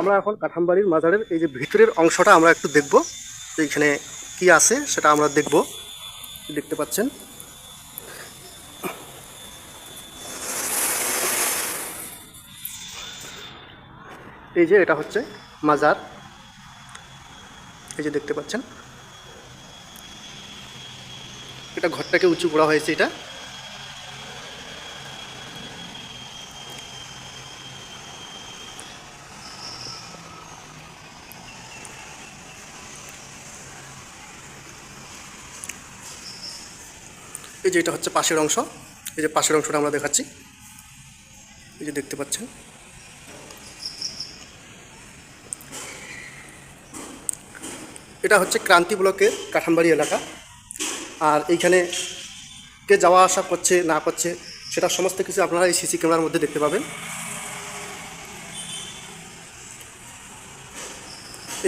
আমরা এখন কাঠামবাড়ির মাজারের এই যে ভিতরের অংশটা আমরা একটু দেখব। এইখানে কি আছে সেটা আমরা দেখব। দেখতে পাচ্ছেন এই যে এটা হচ্ছে মাজার। এই যে দেখতে পাচ্ছেন এটা ঘরটাকে উঁচু করা হয়েছে। এটা এই যে এটা হচ্ছে পাশের অংশ। এই যে পাশের অংশটা আমরা দেখাচ্ছি। এই যে দেখতে পাচ্ছেন এটা হচ্ছে ক্রান্তি ব্লকের কাঠামবাড়ি এলাকা। আর এইখানে কে যাওয়া আসা করছে না করছে সেটা সমস্ত কিছু আপনারা এই সিসি ক্যামেরার মধ্যে দেখতে পাবেন।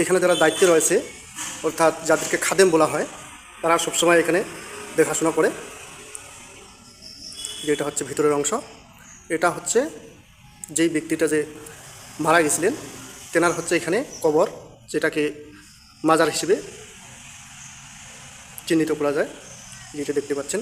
এখানে যারা দায়িত্বে রয়েছে অর্থাৎ যাদেরকে খাদেম বলা হয় তারা সবসময় এখানে দেখাশোনা করে। যেটা হচ্ছে ভিতরের অংশ। এটা হচ্ছে যেই ব্যক্তিটা যে মারা গেছিলেন তেনার হচ্ছে এখানে কবর, যেটাকে মাজার হিসেবে চিহ্নিত করা যায়। যেটা দেখতে পাচ্ছেন।